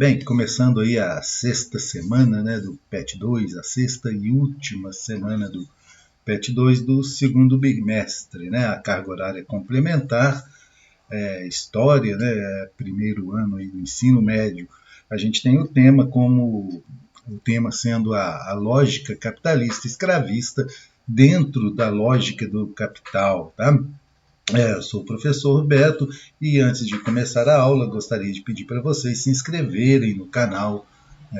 Bem, começando aí a sexta semana, né, do PET 2, a sexta e última semana do PET 2 do segundo bimestre, né, a carga horária complementar, história, né, primeiro ano aí do ensino médio. A gente tem o tema como o tema sendo a lógica capitalista escravista dentro da lógica do capital, tá? Eu sou o professor Roberto e antes de começar a aula gostaria de pedir para vocês se inscreverem no canal,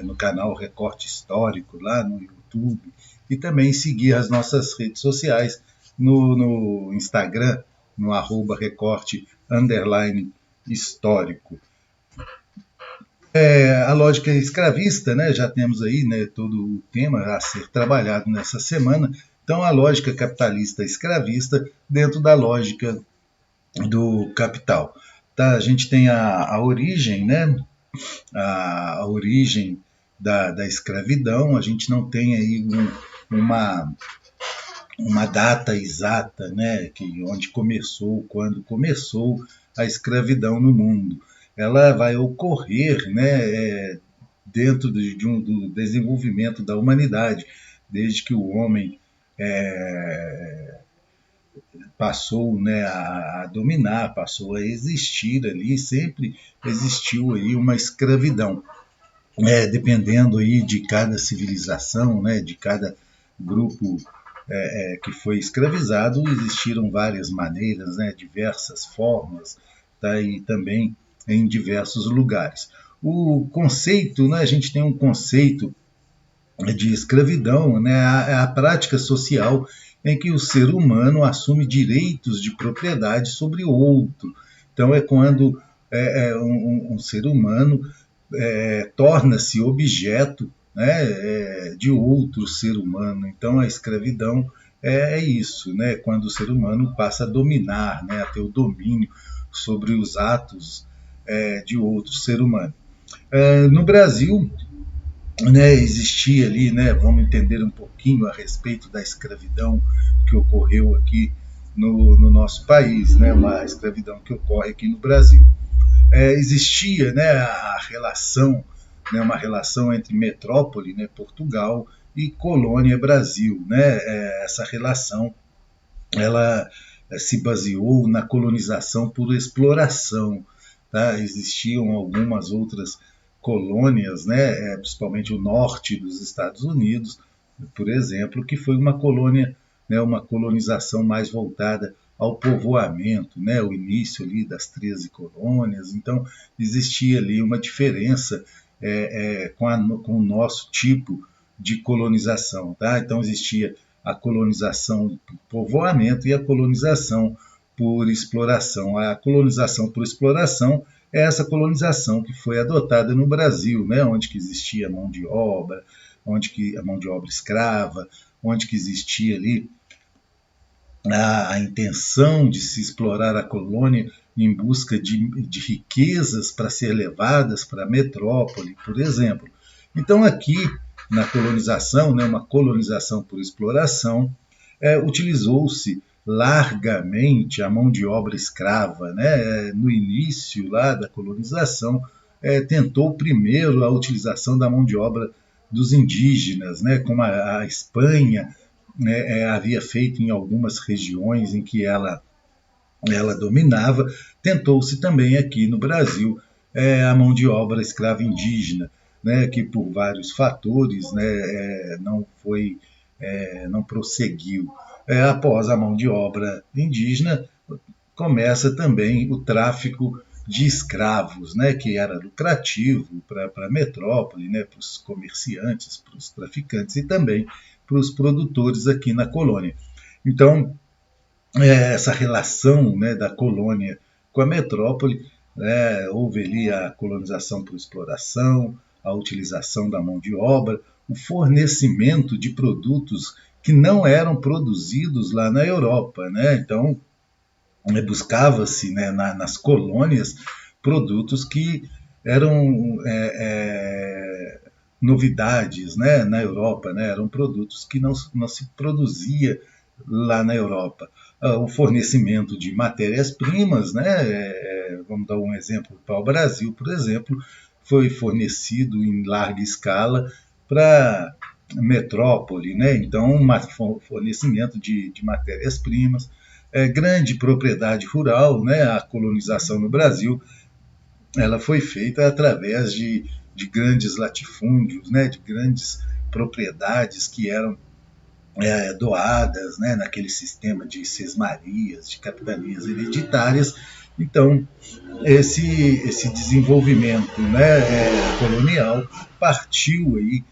no canal Recorte Histórico lá no YouTube e também seguir as nossas redes sociais no Instagram, no @recorte_histórico. A lógica escravista, né, já temos aí, né, todo o tema a ser trabalhado nessa semana. Então, a lógica capitalista escravista dentro da lógica do capital. Tá? A gente tem a origem, né, a origem da escravidão. A gente não tem aí uma data exata, né, onde começou, quando começou a escravidão no mundo. Ela vai ocorrer, né, dentro do desenvolvimento da humanidade, desde que o homem passou, né, a dominar, passou a existir ali, sempre existiu aí uma escravidão, dependendo aí de cada civilização, né, de cada grupo que foi escravizado, existiram várias maneiras, né, diversas formas, tá, e também em diversos lugares. O conceito, né, a gente tem um conceito de escravidão, né, a prática social em que o ser humano assume direitos de propriedade sobre o outro. Então, é quando um ser humano torna-se objeto, né, de outro ser humano. Então, a escravidão é isso, né, quando o ser humano passa a dominar, né, a ter o domínio sobre os atos de outro ser humano. No Brasil, né, existia ali, né, vamos entender um pouquinho a respeito da escravidão que ocorreu aqui no nosso país, né, uma escravidão que ocorre aqui no Brasil. Existia, né, a relação, né, uma relação entre metrópole, né, Portugal, e colônia Brasil, né, essa relação ela se baseou na colonização por exploração. Tá? Existiam algumas outras colônias, né, principalmente o norte dos Estados Unidos, por exemplo, que foi uma colônia, né, uma colonização mais voltada ao povoamento, né, o início ali das 13 colônias. Então, existia ali uma diferença com o nosso tipo de colonização. Tá? Então, existia a colonização por povoamento e a colonização por exploração. A colonização por exploração é essa colonização que foi adotada no Brasil, né, onde que existia mão de obra, onde que a mão de obra escrava, onde que existia ali a intenção de se explorar a colônia em busca de riquezas para ser levadas para a metrópole, por exemplo. Então, aqui na colonização, né, uma colonização por exploração, utilizou-se largamente a mão de obra escrava. Né? No início lá da colonização, tentou primeiro a utilização da mão de obra dos indígenas, né? Como a Espanha, né, havia feito em algumas regiões em que ela dominava. Tentou-se também aqui no Brasil a mão de obra escrava indígena, né, que por vários fatores, né, não prosseguiu. Após a mão de obra indígena, começa também o tráfico de escravos, né, que era lucrativo para a metrópole, né, para os comerciantes, para os traficantes e também para os produtores aqui na colônia. Então, essa relação, né, da colônia com a metrópole, houve ali a colonização por exploração, a utilização da mão de obra, o fornecimento de produtos que não eram produzidos lá na Europa. Né? Então, buscava-se, né, nas colônias produtos que eram novidades, né, na Europa, né? Eram produtos que não se produzia lá na Europa. O fornecimento de matérias-primas, né? Vamos dar um exemplo para o Brasil, por exemplo, foi fornecido em larga escala para metrópole, né? Então, fornecimento de matérias-primas, grande propriedade rural, né? A colonização no Brasil, ela foi feita através de grandes latifúndios, né? De grandes propriedades que eram doadas, né? Naquele sistema de sesmarias, de capitanias hereditárias. Então, esse desenvolvimento, né, colonial partiu aí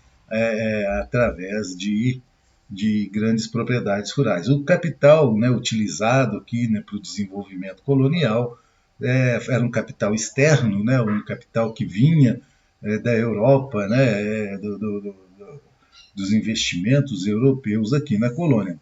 através de grandes propriedades rurais. O capital, né, utilizado aqui, né, para o desenvolvimento colonial era um capital externo, né, um capital que vinha da Europa, né, dos investimentos europeus aqui na colônia.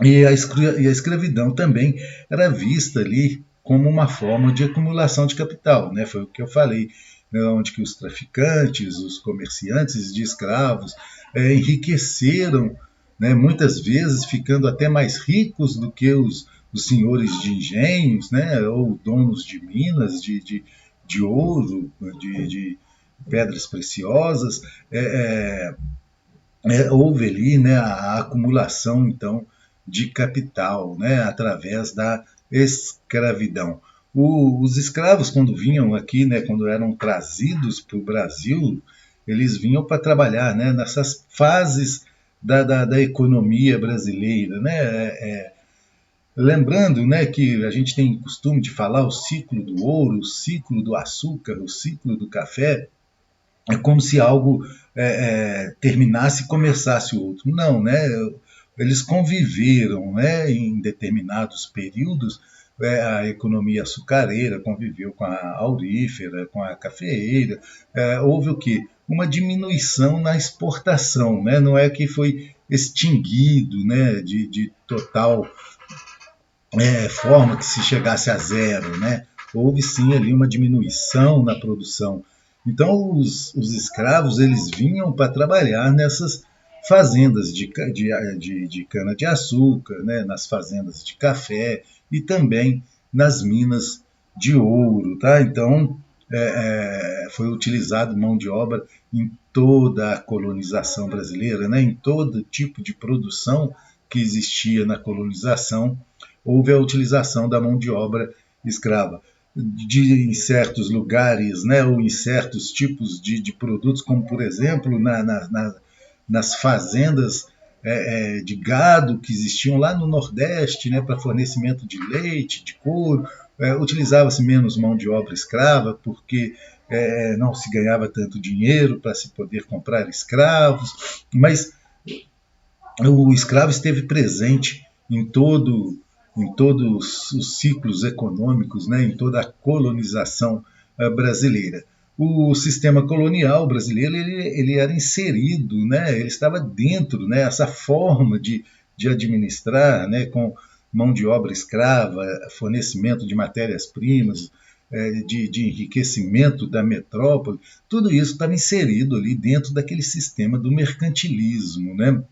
E a escravidão também era vista ali como uma forma de acumulação de capital, né? Foi o que eu falei, né? Onde que os traficantes, os comerciantes de escravos enriqueceram, né? Muitas vezes ficando até mais ricos do que os senhores de engenhos, né? Ou donos de minas de ouro, de pedras preciosas. Houve ali, né, a acumulação, então, de capital, né, através da escravidão. Os escravos, quando vinham aqui, né, quando eram trazidos para o Brasil, eles vinham para trabalhar, né, nessas fases da economia brasileira, né, lembrando, né, que a gente tem costume de falar o ciclo do ouro, o ciclo do açúcar, o ciclo do café, é como se algo terminasse e começasse outro. Não, né? Eles conviveram, né, em determinados períodos. A economia açucareira conviveu com a aurífera, com a cafeeira. Houve o quê? Uma diminuição na exportação, né? Não é que foi extinguido, né, de total forma que se chegasse a zero, né? Houve sim ali uma diminuição na produção. Então os escravos eles vinham para trabalhar nessas fazendas de cana de açúcar, né? Nas fazendas de café e também nas minas de ouro, tá? Então foi utilizado mão de obra em toda a colonização brasileira, né? Em todo tipo de produção que existia na colonização, houve a utilização da mão de obra escrava. Em certos lugares, né, ou em certos tipos de produtos, como por exemplo nas fazendas de gado que existiam lá no Nordeste, né, para fornecimento de leite, de couro, utilizava-se menos mão de obra escrava, porque não se ganhava tanto dinheiro para se poder comprar escravos, mas o escravo esteve presente em todos os ciclos econômicos, né, em toda a colonização brasileira. O sistema colonial brasileiro ele era inserido, né, ele estava dentro, né, essa forma de administrar, né, com mão de obra escrava, fornecimento de matérias-primas, de enriquecimento da metrópole, tudo isso estava inserido ali dentro daquele sistema do mercantilismo, né?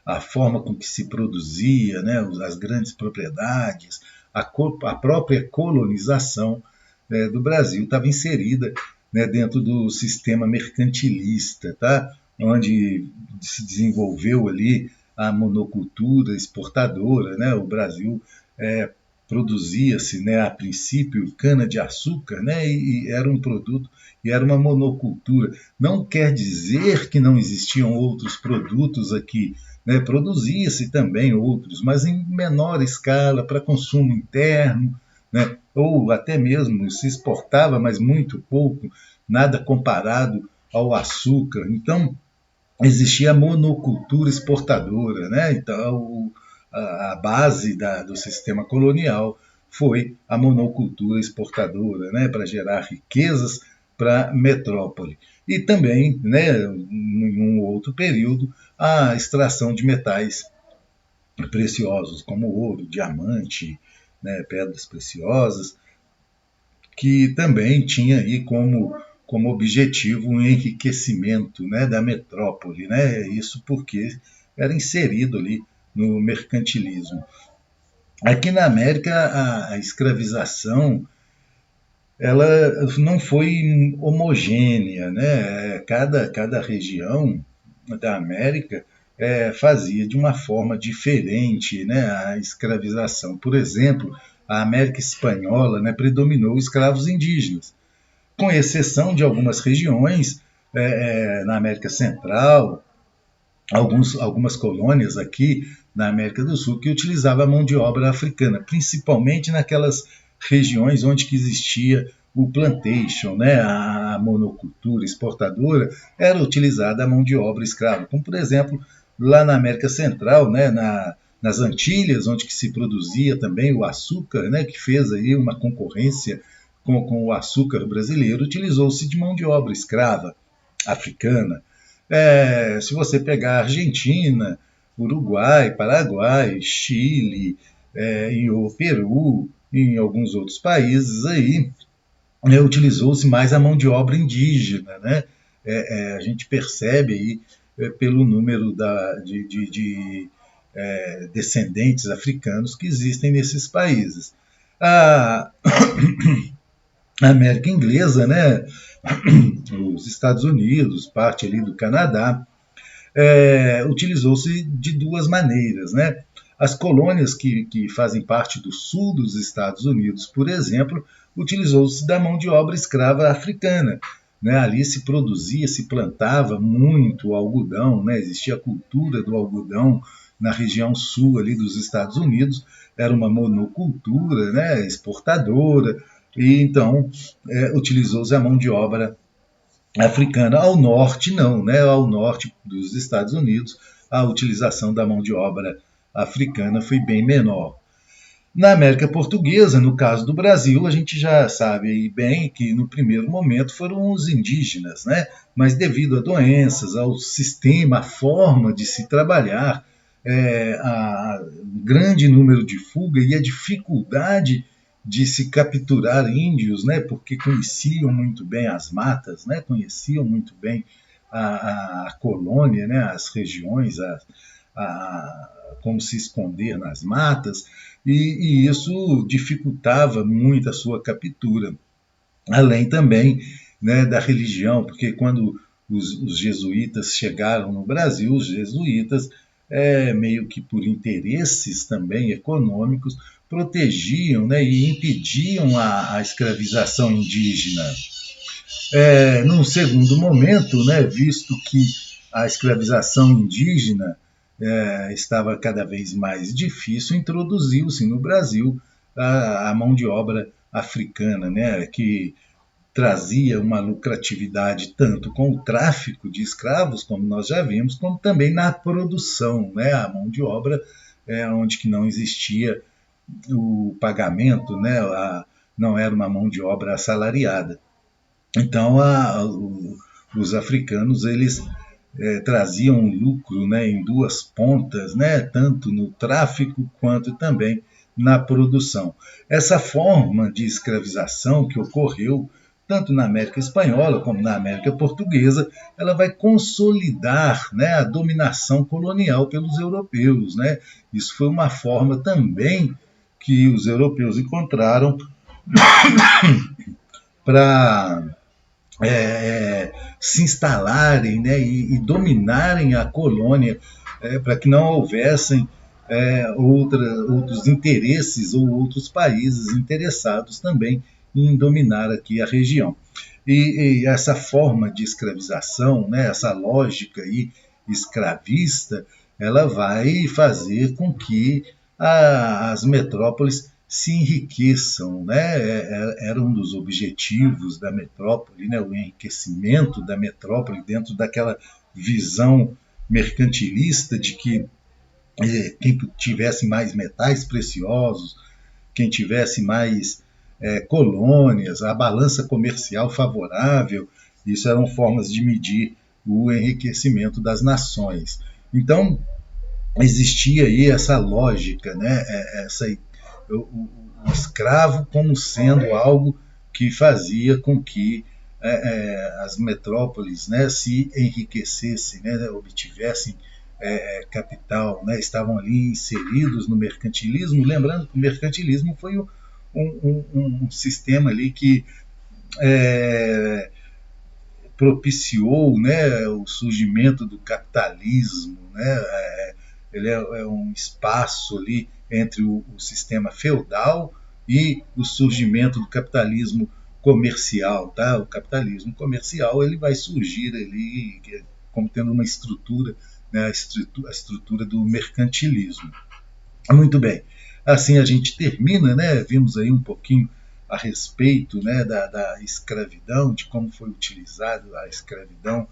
A forma com que se produzia, né, as grandes propriedades, a própria colonização do Brasil estava inserida, né, dentro do sistema mercantilista, tá? Onde se desenvolveu ali a monocultura exportadora, né? O Brasil produzia-se, né, a princípio cana-de-açúcar, né, e era um produto, e era uma monocultura. Não quer dizer que não existiam outros produtos aqui, né, produzia-se também outros, mas em menor escala, para consumo interno, né, ou até mesmo se exportava, mas muito pouco, nada comparado ao açúcar. Então, existia a monocultura exportadora, né? Então, a base do sistema colonial foi a monocultura exportadora, né? Para gerar riquezas para a metrópole. E também, né, em um outro período, a extração de metais preciosos, como ouro, diamante, né, pedras preciosas, que também tinha aí como objetivo um enriquecimento, né, da metrópole, né? Isso porque era inserido ali no mercantilismo. Aqui na América, a escravização ela não foi homogênea, né? Cada região da América fazia de uma forma diferente, né, a escravização. Por exemplo, a América Espanhola, né, predominou escravos indígenas, com exceção de algumas regiões na América Central, algumas colônias aqui na América do Sul que utilizavam a mão de obra africana, principalmente naquelas regiões onde que existia o plantation, né, a monocultura exportadora, era utilizada a mão de obra escrava, como por exemplo lá na América Central, né, nas Antilhas, onde que se produzia também o açúcar, né, que fez aí uma concorrência com o açúcar brasileiro, utilizou-se de mão de obra escrava africana. Se você pegar a Argentina, Uruguai, Paraguai, Chile, e o Peru, e em alguns outros países aí, utilizou-se mais a mão de obra indígena, né? A gente percebe aí pelo número de descendentes africanos que existem nesses países. A América Inglesa, né? Os Estados Unidos, parte ali do Canadá, utilizou-se de duas maneiras, né? As colônias que fazem parte do sul dos Estados Unidos, por exemplo, utilizou-se da mão de obra escrava africana. Né? Ali se produzia, se plantava muito algodão, né? Existia a cultura do algodão na região sul ali dos Estados Unidos, era uma monocultura, né? Exportadora, e então utilizou-se a mão de obra africana. Ao norte, não, né? Ao norte dos Estados Unidos, a utilização da mão de obra africana foi bem menor. Na América Portuguesa, no caso do Brasil, a gente já sabe bem que no primeiro momento foram os indígenas, né? Mas devido a doenças, ao sistema, à forma de se trabalhar, a grande número de fuga e a dificuldade de se capturar índios, né? Porque conheciam muito bem as matas, né? Conheciam muito bem a colônia, né? As regiões, como se esconder nas matas, e isso dificultava muito a sua captura. Além também, né, da religião, porque quando os jesuítas chegaram no Brasil, os jesuítas, meio que por interesses também econômicos, protegiam, né, e impediam a escravização indígena. Num segundo momento, né, visto que a escravização indígena estava cada vez mais difícil, introduziu-se no Brasil a mão de obra africana, né, que trazia uma lucratividade tanto com o tráfico de escravos, como nós já vimos, como também na produção, né, a mão de obra onde que não existia o pagamento, né, não era uma mão de obra assalariada. Então, os africanos eles traziam um lucro, né, em duas pontas, né, tanto no tráfico quanto também na produção. Essa forma de escravização que ocorreu tanto na América Espanhola como na América Portuguesa, ela vai consolidar, né, a dominação colonial pelos europeus. Né? Isso foi uma forma também que os europeus encontraram para se instalarem, né, dominarem a colônia, para que não houvessem outros interesses ou outros países interessados também em dominar aqui a região. E essa forma de escravização, né, essa lógica aí escravista, ela vai fazer com que as metrópoles se enriqueçam, né? Era um dos objetivos da metrópole, né? O enriquecimento da metrópole dentro daquela visão mercantilista de que quem tivesse mais metais preciosos, quem tivesse mais colônias, a balança comercial favorável, isso eram formas de medir o enriquecimento das nações. Então, existia aí essa lógica, né? O escravo como sendo algo que fazia com que as metrópoles, né, se enriquecessem, né, obtivessem capital, né, estavam ali inseridos no mercantilismo, lembrando que o mercantilismo foi um sistema ali que é, propiciou, né, o surgimento do capitalismo, né? Ele é um espaço ali entre o sistema feudal e o surgimento do capitalismo comercial, tá? O capitalismo comercial ele vai surgir ali como tendo uma estrutura, né, a estrutura do mercantilismo. Muito bem. Assim a gente termina, né? Vimos aí um pouquinho a respeito, né, da escravidão, de como foi utilizada a escravidão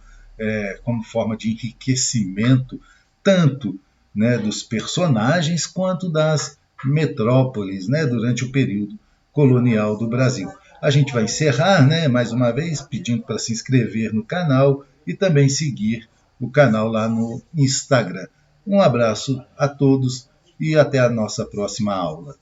como forma de enriquecimento, tanto, né, dos personagens quanto das metrópoles, né, durante o período colonial do Brasil. A gente vai encerrar, né, mais uma vez, pedindo para se inscrever no canal e também seguir o canal lá no Instagram. Um abraço a todos e até a nossa próxima aula.